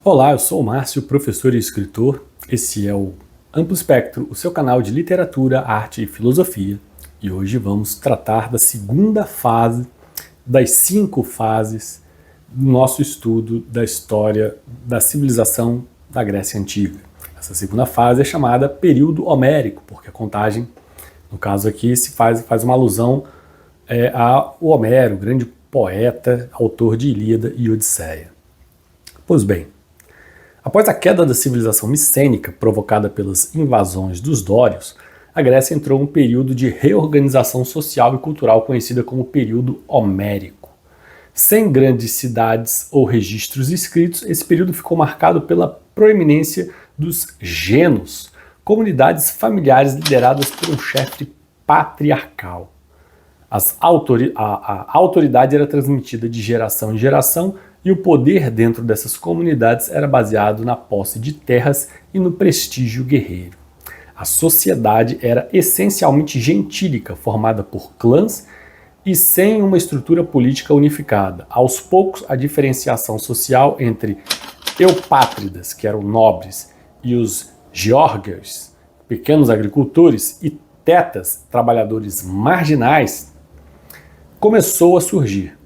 Olá, eu sou o Márcio, professor e escritor. Esse é o Amplo Espectro, o seu canal de literatura, arte e filosofia. E hoje vamos tratar da segunda fase das 5 fases do nosso estudo da história da civilização da Grécia Antiga. Essa segunda fase é chamada período homérico, porque a contagem, no caso aqui, se faz uma alusão ao Homero, grande poeta, autor de Ilíada e Odisseia. Pois bem, após a queda da civilização micênica provocada pelas invasões dos dórios, a Grécia entrou em um período de reorganização social e cultural conhecida como período homérico. Sem grandes cidades ou registros escritos, esse período ficou marcado pela proeminência dos genos, comunidades familiares lideradas por um chefe patriarcal. A autoridade era transmitida de geração em geração e o poder dentro dessas comunidades era baseado na posse de terras e no prestígio guerreiro. A sociedade era essencialmente gentílica, formada por clãs e sem uma estrutura política unificada. Aos poucos, a diferenciação social entre eupátridas, que eram nobres, e os geórgios, pequenos agricultores, e tetas, trabalhadores marginais, começou a surgir.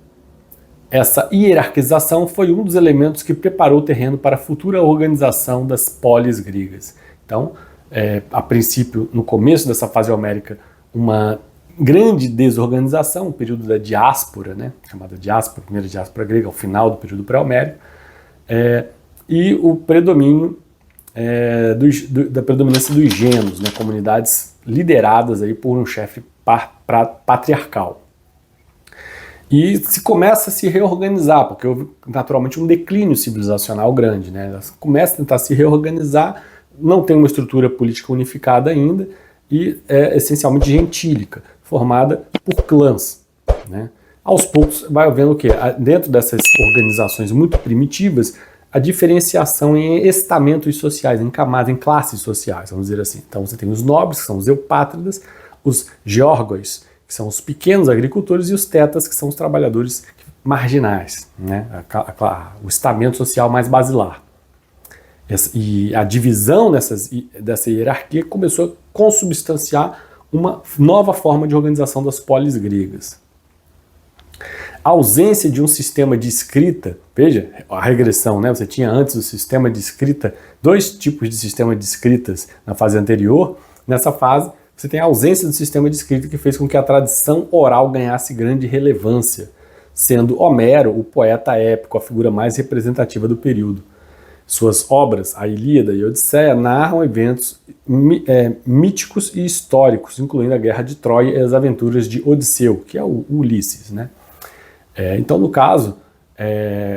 Essa hierarquização foi um dos elementos que preparou o terreno para a futura organização das polis gregas. Então, a princípio, no começo dessa fase homérica, uma grande desorganização, o período da diáspora, chamada diáspora, primeira diáspora grega, ao final do período pré-homérico, e o predomínio da predominância dos genos, comunidades lideradas aí por um chefe patriarcal. E se começa a se reorganizar, porque houve naturalmente um declínio civilizacional grande. Elas começam a tentar se reorganizar, não tem uma estrutura política unificada ainda, e é essencialmente gentílica, formada por clãs. Aos poucos vai havendo o quê? Dentro dessas organizações muito primitivas, a diferenciação em estamentos sociais, em camadas, em classes sociais, vamos dizer assim. Então você tem os nobres, que são os eupátridas, os geórgos, que são os pequenos agricultores, e os tetas, que são os trabalhadores marginais, o estamento social mais basilar. E a divisão dessa hierarquia começou a consubstanciar uma nova forma de organização das polis gregas. A ausência de um sistema de escrita, veja a regressão, você tinha antes o sistema de escrita, 2 tipos de sistema de escritas na fase anterior. Nessa fase, você tem a ausência do sistema de escrita, que fez com que a tradição oral ganhasse grande relevância, sendo Homero o poeta épico, a figura mais representativa do período. Suas obras, a Ilíada e a Odisseia, narram eventos míticos e históricos, incluindo a Guerra de Troia e as aventuras de Odisseu, que é o Ulisses. Então, no caso,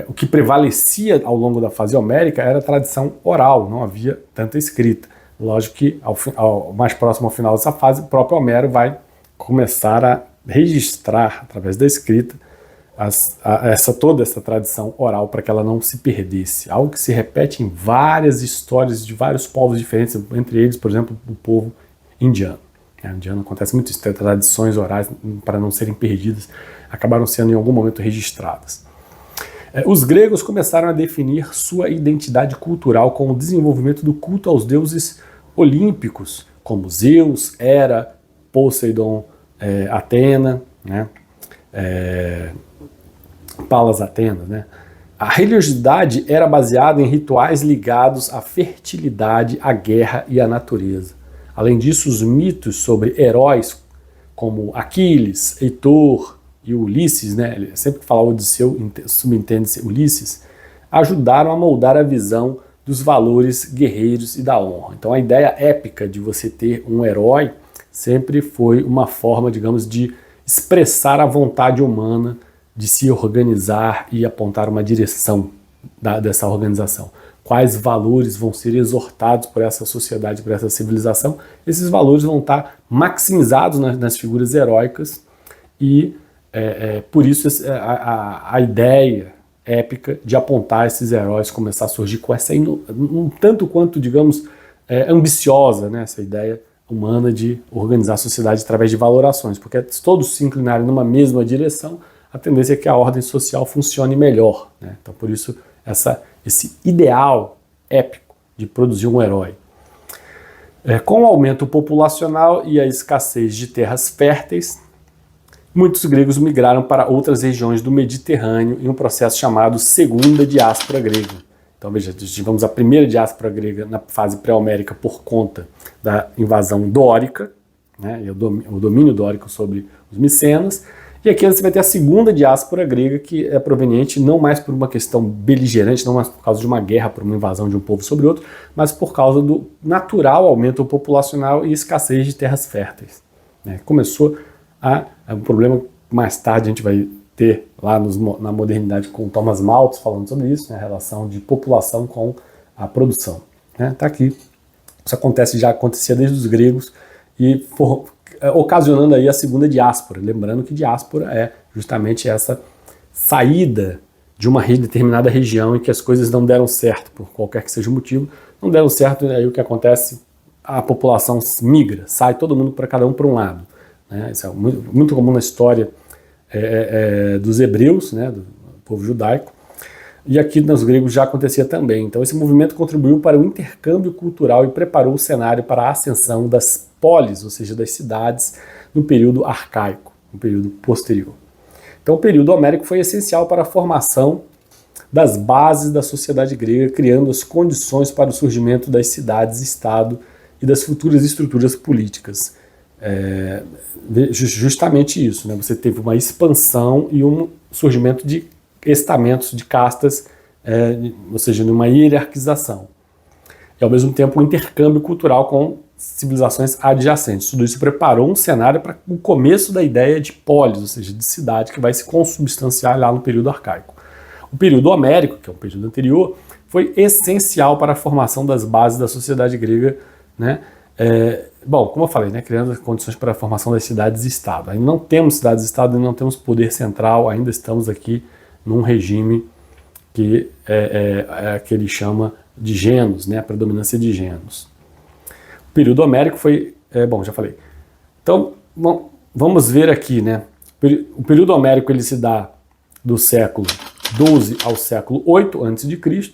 o que prevalecia ao longo da fase homérica era a tradição oral, não havia tanta escrita. Lógico que, mais próximo ao final dessa fase, o próprio Homero vai começar a registrar, através da escrita, toda essa tradição oral, para que ela não se perdesse. Algo que se repete em várias histórias de vários povos diferentes, entre eles, por exemplo, o povo indiano. Indiano acontece muito isso, tradições orais, para não serem perdidas, acabaram sendo em algum momento registradas. Os gregos começaram a definir sua identidade cultural com o desenvolvimento do culto aos deuses olímpicos, como Zeus, Hera, Poseidon, Atena, Palas Atenas. A religiosidade era baseada em rituais ligados à fertilidade, à guerra e à natureza. Além disso, os mitos sobre heróis como Aquiles, Heitor e Ulisses, sempre que fala Odisseu, subentende-se Ulisses, ajudaram a moldar a visão dos valores guerreiros e da honra. Então a ideia épica de você ter um herói sempre foi uma forma, digamos, de expressar a vontade humana de se organizar e apontar uma direção dessa organização. Quais valores vão ser exortados por essa sociedade, por essa civilização? Esses valores vão estar maximizados nas figuras heróicas e por isso a ideia épica de apontar esses heróis começar a surgir com essa um tanto quanto, digamos, ambiciosa, essa ideia humana de organizar a sociedade através de valorações, porque se todos se inclinarem numa mesma direção, a tendência é que a ordem social funcione melhor. Então, por isso, essa esse ideal épico de produzir um herói. Com o aumento populacional e a escassez de terras férteis, muitos gregos migraram para outras regiões do Mediterrâneo em um processo chamado Segunda Diáspora Grega. Então veja, tivemos a primeira diáspora grega na fase pré-homérica por conta da invasão dórica, né, e o domínio dórico sobre os micenas, e aqui você vai ter a segunda diáspora grega, que é proveniente não mais por uma questão beligerante, não mais por causa de uma guerra, por uma invasão de um povo sobre outro, mas por causa do natural aumento populacional e escassez de terras férteis. Começou um problema que mais tarde a gente vai ter lá na modernidade com Thomas Malthus falando sobre isso, a relação de população com a produção. Tá aqui. Isso já acontecia desde os gregos e ocasionando aí a segunda diáspora. Lembrando que diáspora é justamente essa saída de uma determinada região em que as coisas não deram certo, por qualquer que seja o motivo, não deram certo, aí o que acontece, a população migra, sai todo mundo cada um para um lado. Isso é muito comum na história dos hebreus, do povo judaico, e aqui nos gregos já acontecia também. Então esse movimento contribuiu para o intercâmbio cultural e preparou o cenário para a ascensão das polis, ou seja, das cidades, no período arcaico, no período posterior. Então o período homérico foi essencial para a formação das bases da sociedade grega, criando as condições para o surgimento das cidades-estado e das futuras estruturas políticas. Justamente isso, você teve uma expansão e um surgimento de estamentos, de castas, ou seja, numa hierarquização. E ao mesmo tempo um intercâmbio cultural com civilizações adjacentes. Tudo isso preparou um cenário para o começo da ideia de polis, ou seja, de cidade, que vai se consubstanciar lá no período arcaico. O período homérico, que é o período anterior, foi essencial para a formação das bases da sociedade grega, bom, como eu falei, criando as condições para a formação das cidades-estado. Ainda não temos cidades-estado, ainda não temos poder central, ainda estamos aqui num regime que que ele chama de genos, a predominância de genos. O período homérico foi, bom, já falei. Então, vamos ver aqui, o período homérico ele se dá do século XII ao século VIII a.C.,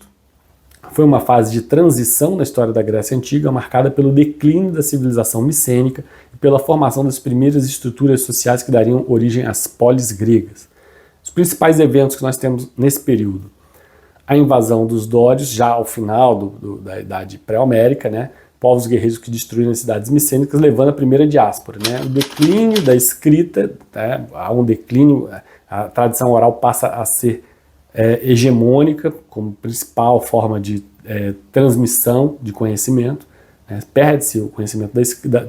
foi uma fase de transição na história da Grécia Antiga, marcada pelo declínio da civilização micênica e pela formação das primeiras estruturas sociais que dariam origem às polis gregas. Os principais eventos que nós temos nesse período: a invasão dos dórios, já ao final da Idade Pré-Homérica, povos guerreiros que destruíram as cidades micênicas, levando a primeira diáspora. O declínio da escrita, há um declínio, a tradição oral passa a ser hegemônica como principal forma de transmissão de conhecimento, perde-se o conhecimento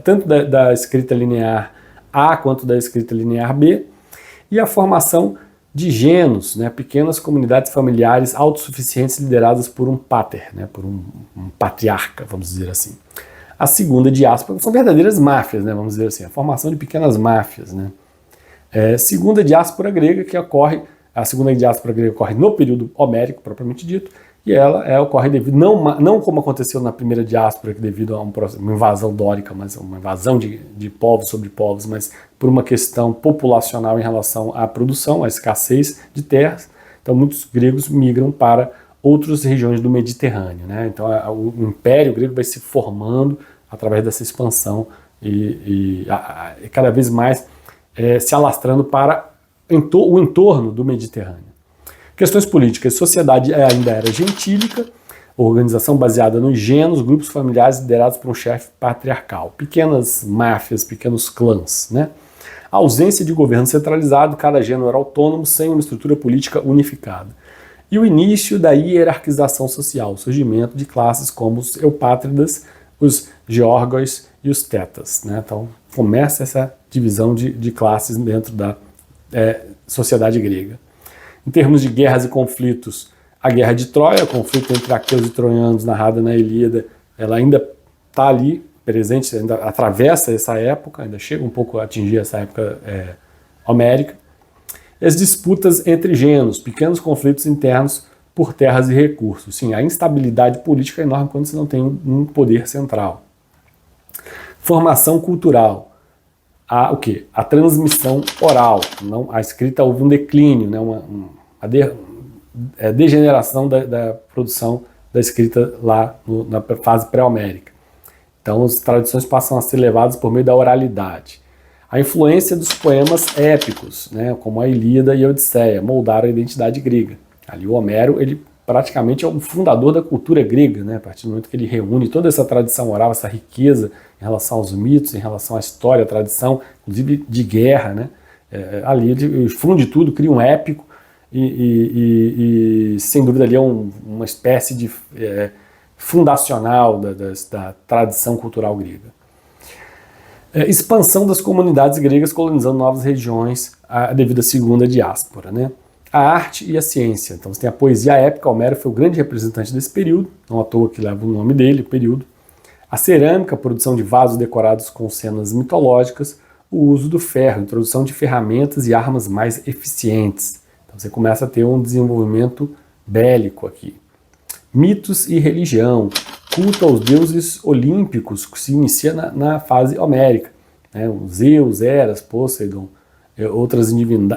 tanto da escrita linear A quanto da escrita linear B, e a formação de genos, pequenas comunidades familiares autossuficientes lideradas por um pater, por um patriarca, vamos dizer assim. A segunda diáspora são verdadeiras máfias, vamos dizer assim, a formação de pequenas máfias. Segunda diáspora grega que ocorre. A segunda diáspora grega ocorre no período homérico, propriamente dito, e ela ocorre devido, não como aconteceu na primeira diáspora, que devido a uma invasão dórica, mas uma invasão de povos sobre povos, mas por uma questão populacional em relação à produção, à escassez de terras. Então muitos gregos migram para outras regiões do Mediterrâneo. Então o Império Grego vai se formando através dessa expansão e cada vez mais se alastrando para o entorno do Mediterrâneo. Questões políticas. Sociedade ainda era gentílica, organização baseada nos genos, grupos familiares liderados por um chefe patriarcal, pequenas máfias, pequenos clãs. A ausência de governo centralizado, cada gênero era autônomo, sem uma estrutura política unificada. E o início da hierarquização social, o surgimento de classes como os eupátridas, os geórgos e os tetas. Então começa essa divisão de classes dentro da sociedade grega. Em termos de guerras e conflitos, a guerra de Troia, o conflito entre aqueus e troianos narrado na Ilíada, ela ainda está ali presente, ainda atravessa essa época, ainda chega um pouco a atingir essa época homérica. E as disputas entre genos, pequenos conflitos internos por terras e recursos. Sim, a instabilidade política é enorme quando você não tem um poder central. Formação cultural. O quê? A transmissão oral. Não, a escrita houve um declínio, degeneração da produção da escrita lá na fase pré-homérica. Então as tradições passam a ser levadas por meio da oralidade. A influência dos poemas épicos, né, como a Ilíada e a Odisseia, moldaram a identidade grega. Ali o Homero, ele praticamente é o fundador da cultura grega, né, a partir do momento que ele reúne toda essa tradição oral, essa riqueza em relação aos mitos, em relação à história, à tradição, inclusive de guerra, né, ali ele funde tudo, cria um épico e sem dúvida ali é uma espécie de fundacional da tradição cultural grega. Expansão das comunidades gregas colonizando novas regiões devido à segunda diáspora, né? A arte e a ciência. Então você tem a poesia épica, Homero foi o grande representante desse período, não à toa que leva o nome dele, o período. A cerâmica, a produção de vasos decorados com cenas mitológicas, o uso do ferro, a introdução de ferramentas e armas mais eficientes. Então você começa a ter um desenvolvimento bélico aqui. Mitos e religião, culto aos deuses olímpicos, que se inicia na fase homérica, né? Zeus, Eras, Poseidon, outras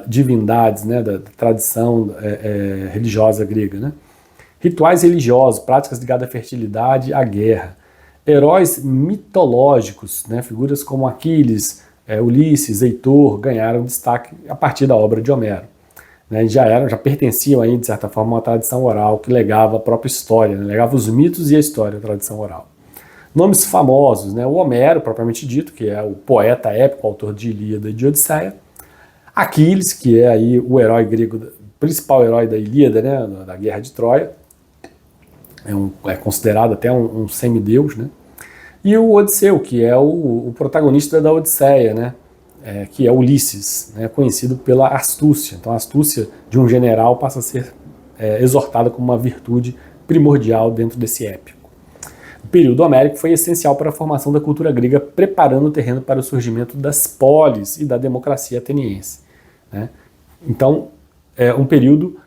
divindades, né, da tradição religiosa grega. Né? Rituais religiosos, práticas ligadas à fertilidade, à guerra. Heróis mitológicos, né, figuras como Aquiles, Ulisses, Heitor, ganharam destaque a partir da obra de Homero. Né, já pertenciam aí, de certa forma, a uma tradição oral que legava a própria história, né, legava os mitos e a história, a tradição oral. Nomes famosos, né, o Homero, propriamente dito, que é o poeta épico, autor de Ilíada e de Odisseia. Aquiles, que é aí o herói grego, o principal herói da Ilíada, né, da Guerra de Troia, é considerado até um semideus, né? E o Odisseu, que é o protagonista da Odisseia, né? Que é Ulisses, né? Conhecido pela astúcia. Então a astúcia de um general passa a ser exortada como uma virtude primordial dentro desse épico. O período homérico foi essencial para a formação da cultura grega, preparando o terreno para o surgimento das polis e da democracia ateniense. Né? Então, é um período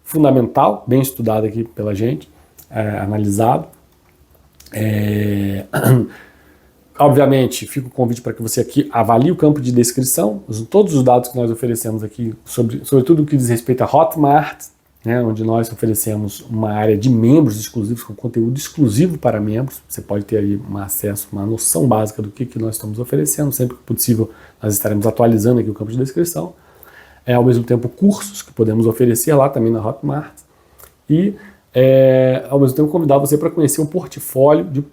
fundamental, bem estudado aqui pela gente, analisado. Obviamente, fica o convite para que você aqui avalie o campo de descrição, todos os dados que nós oferecemos aqui, sobre tudo o que diz respeito a Hotmart, né, onde nós oferecemos uma área de membros exclusivos, com conteúdo exclusivo para membros. Você pode ter aí um acesso, uma noção básica do que nós estamos oferecendo. Sempre que possível, nós estaremos atualizando aqui o campo de descrição. Ao mesmo tempo, cursos que podemos oferecer lá também na Hotmart. E, ao mesmo tempo, convidar você para conhecer um portfólio de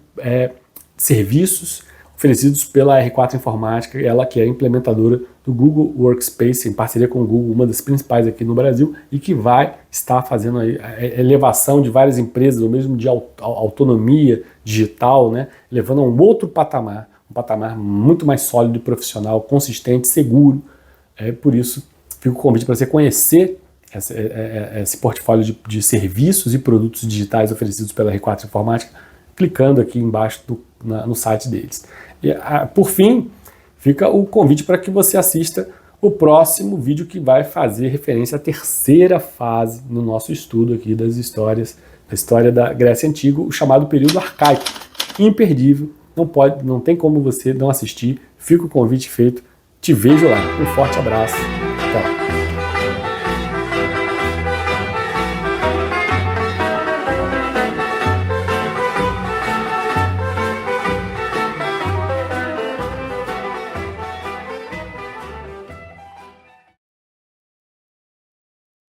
serviços oferecidos pela R4 Informática, ela que é implementadora do Google Workspace, em parceria com o Google, uma das principais aqui no Brasil, e que vai estar fazendo aí a elevação de várias empresas, ou mesmo de autonomia digital, né, levando a um outro patamar, um patamar muito mais sólido, profissional, consistente, seguro. Por isso, fica o convite para você conhecer esse portfólio de serviços e produtos digitais oferecidos pela R4 Informática, clicando aqui embaixo no site deles. E, por fim, fica o convite para que você assista o próximo vídeo que vai fazer referência à terceira fase no nosso estudo aqui da história da Grécia Antiga, o chamado período arcaico. Imperdível, não tem como você não assistir. Fica o convite feito. Te vejo lá. Um forte abraço.